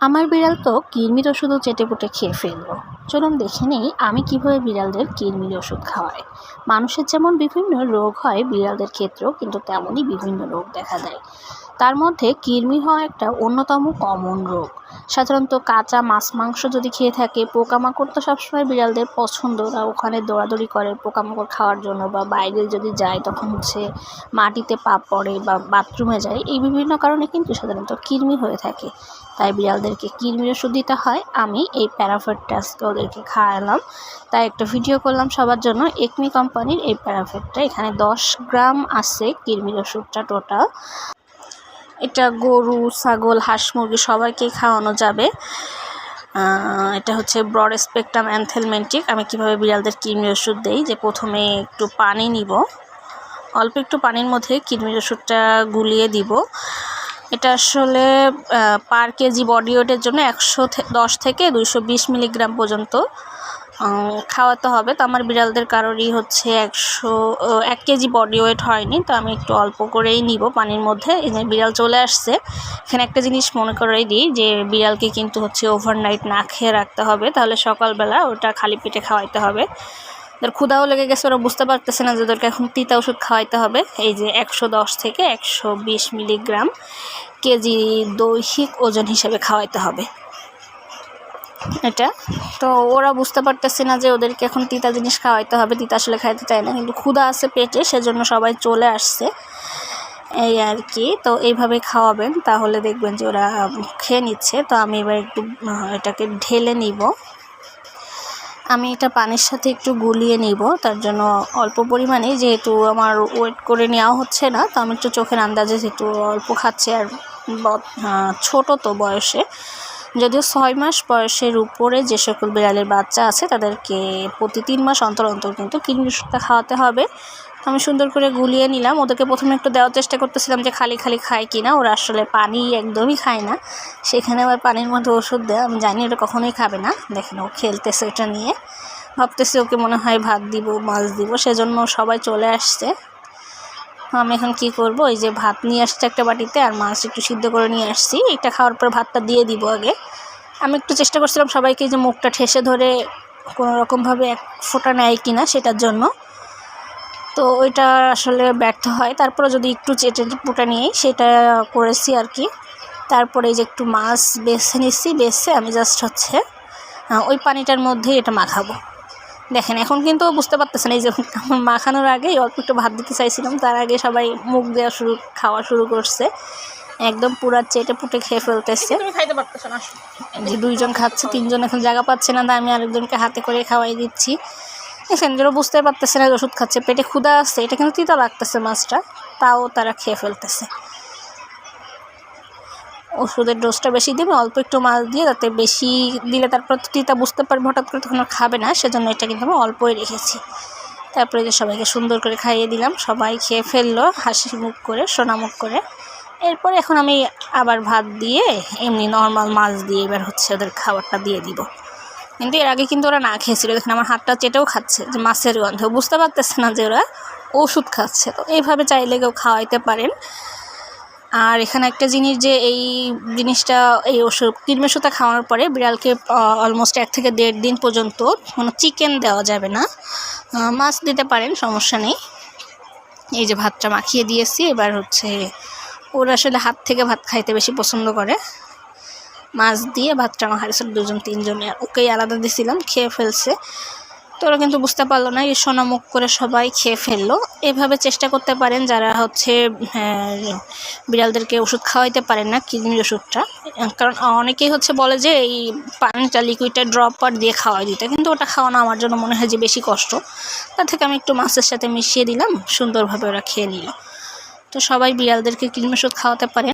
আমার বিড়াল তো কৃমির ওষুধও চেটেপুটে খেয়ে ফেললো। চলুন দেখে নিই আমি কিভাবে বিড়ালদের কৃমির ওষুধ খাওয়াই। মানুষের যেমন বিভিন্ন রোগ হয় বিড়ালদের ক্ষেত্রেও কিন্তু তেমনই বিভিন্ন রোগ দেখা দেয়। তার মধ্যে কৃমি হওয়া একটা অন্যতম কমন রোগ। সাধারণত কাঁচা মাছ মাংস যদি খেয়ে থাকে, পোকামাকড় তো সবসময় বিড়ালদের পছন্দ, ওরা ওখানে দৌড়াদৌড়ি করে পোকামাকড় খাওয়ার জন্য, বা বাইরে যদি যায় তখন মাটিতে পা পড়ে বা বাথরুমে যায়, এই বিভিন্ন কারণে কিন্তু সাধারণত কৃমি হয়ে থাকে। তাই বিড়ালদেরকে কৃমির ওষুধ দিতে হয়। আমি এই প্যারাফেটটাসকে ওদেরকে খাওয়ালাম, তাই একটা ভিডিও করলাম সবার জন্য। একমি কোম্পানির এই প্যারাফেটটা, এখানে 10 গ্রাম আছে কৃমির ওষুধটা টোটাল। এটা গরু, ছাগল, হাঁস, মুরগি সবাইকেই খাওয়ানো যাবে। এটা হচ্ছে ব্রড স্পেকট্রাম অ্যানথেলমেন্টিক। আমি কিভাবে বিড়ালদের কৃমির ওষুধ দেই, যে প্রথমে একটু পানি নিব, অল্প একটু পানির মধ্যে কৃমির ওষুধটা গুলিয়ে দিব। এটা আসলে পার কেজি বডি ওয়েটের জন্য 110 থেকে 220 মিলিগ্রাম পর্যন্ত খাওয়াতে হবে। তো আমার বিড়ালদের কারোরই হচ্ছে 1 কেজি বডি ওয়েট হয়নি, তো আমি একটু অল্প করেই নিব পানির মধ্যে। এই যে বিড়াল চলে আসছে। এখানে একটা জিনিস মনে করাই দিই, যে বিড়ালকে কিন্তু ওভারনাইট না খেয়ে রাখতে হবে, তাহলে সকালবেলা ওটা খালি পেটে খাওয়াইতে হবে। ওদের ক্ষুধাও লেগে গেছে, ওরা বুঝতে পারতেছে না যে ওদেরকে এখন তিতা ওষুধ খাওয়াইতে হবে। এই যে 110 থেকে 120 মিলিগ্রাম কেজি দৈহিক ওজন হিসেবে খাওয়াইতে হবে এটা। তো ওরা বুঝতে পারতেছে না যে ওদেরকে এখন তিতা জিনিস খাওয়াইতে হবে, তিতা আসলে খাইতে চায় না, কিন্তু ক্ষুধা আছে পেটে, সেজন্য সবাই চলে আসছে এই আর কি। তো এইভাবে খাওয়াবেন, তাহলে দেখবেন যে ওরা খেয়ে নিচ্ছে। তো আমি এবার একটু এটাকে ঢেলে নিব। আমি এটা পানির সাথে একটু গুলিয়ে নিব, তার জন্য অল্প পরিমাণে, যেহেতু আমার ওয়েট করে নেওয়া হচ্ছে না, তো আমি একটু চোখের আন্দাজে একটু অল্প খাচ্ছি। আর ছোট তো বয়সে, যদিও 6 মাস বয়সের উপরে যে সকল বিড়ালের বাচ্চা আছে তাদেরকে প্রতি 3 মাস অন্তর অন্তর কিন্তু কৃমির ওষুধটা খাওয়াতে হবে। আমি সুন্দর করে গুলিয়ে নিলাম। ওদেরকে প্রথমে একটু দেওয়ার চেষ্টা করতেছিলাম যে খালি খালি খায় কি না। ওরা আসলে পানি একদমই খায় না, সেখানে আবার পানির মধ্যে ওষুধ দেয়, আমি জানি ওটা কখনোই খাবে না। দেখেন ও খেলতেছে এটা নিয়ে, ভাবতেছে ওকে মনে হয় ভাত দিব, মাছ দিব, সেজন্য সবাই চলে আসছে। আমি এখন কি করব, এই যে ভাত নিয়ে আসছে একটা বাটিতে, আর মাছ একটু সিদ্ধ করে নিয়ে আসছি। এটা খাওয়ার পর ভাতটা দিয়ে দিব আগে। আমি একটু চেষ্টা করছিলাম সবাইকে যে মুখটা ঠেসে ধরে কোনো রকমভাবে এক ফোঁটা নেয় কিনা সেটার জন্য, তো ওইটা আসলে ব্যর্থ হয়। তারপরে যদি একটু চেটে পুটা নিয়ে সেটা করেছি আর কি। তারপরে এই যে একটু মাছ বেছে নিচ্ছি, বেছে আমি জাস্ট ওই পানিটার মধ্যেই এটা মাখাবো। দেখেন এখন কিন্তু বুঝতে পারতেছেন, এই যে আমার মাখানোর আগেই অল্প একটু ভাত দিতে চাইছিলাম, তার আগে সবাই মুখ দেওয়া খাওয়া শুরু করছে। একদম পুরা চেটে পুটে খেয়ে ফেলতেছে। যে 2 জন খাচ্ছে, 3 জন এখন জায়গা পাচ্ছে না, তাই আমি আরেকজনকে হাতে করে খাওয়াই দিচ্ছি। এখানে যারা বুঝতে পারতেছে না ওষুধ খাচ্ছে, পেটে ক্ষুধা আসছে, এটা কিন্তু তিতা লাগতেছে মাছটা, তাও তারা খেয়ে ফেলতেছে। ওষুধের ডোজটা বেশি দেবে, অল্প একটু মাছ দিয়ে, যাতে বেশি দিলে তারপর তিতা বুঝতে পারবে হঠাৎ করে, তখন আর খাবে না, সেজন্য এটা কিন্তু আমি অল্পই রেখেছি। তারপরে যে সবাইকে সুন্দর করে খাইয়ে দিলাম, সবাই খেয়ে ফেললো হাসি মুখ করে, সোনা মুখ করে। এরপর এখন আমি আবার ভাত দিয়ে এমনি নর্মাল মাছ দিয়ে এবার ওদের খাবারটা দিয়ে দিব। কিন্তু এর আগে কিন্তু ওরা না খেয়েছিল, দেখেন আমার হাতটা চেটেও খাচ্ছে, যে মাছের গন্ধ, বুঝতে পারতেছে না যে ওরা ওষুধ খাচ্ছে। তো এইভাবে চাইলে কেউ খাওয়াইতে পারেন। আর এখানে একটা জিনিস, যে এই জিনিসটা, এই কৃমির ওষুধটা খাওয়ানোর পরে বিড়ালকে অলমোস্ট 1 থেকে 1.5 দিন পর্যন্ত কোনো চিকেন দেওয়া যাবে না, মাছ দিতে পারেন, সমস্যা নেই। এই যে ভাতটা মাখিয়ে দিয়েছি, এবার ওরা আসলে হাত থেকে ভাত খাইতে বেশি পছন্দ করে। মাছ দিয়ে ভাতটা মাখাইছিল 2 জন 3 জনে, ওকেই আলাদা দিয়েছিলাম, খেয়ে ফেলছে। তো ওরা কিন্তু বুঝতে পারলো না, এই সোনামুখ করে সবাই খেয়ে ফেললো। এভাবে চেষ্টা করতে পারেন যারা বিড়ালদেরকে ওষুধ খাওয়াইতে পারেন না, কৃমির ওষুধটা। কারণ অনেকেই বলে যে এই পানিটা, লিকুইডটা ড্রপার দিয়ে খাওয়াই দিতে, কিন্তু ওটা খাওয়ানো আমার জন্য মনে হয় যে বেশি কষ্ট। তার থেকে আমি একটু মাছের সাথে মিশিয়ে দিলাম, সুন্দরভাবে ওরা খেয়ে নিল। তো সবাই বিড়ালদেরকে কৃমির ওষুধ খাওয়াতে পারেন।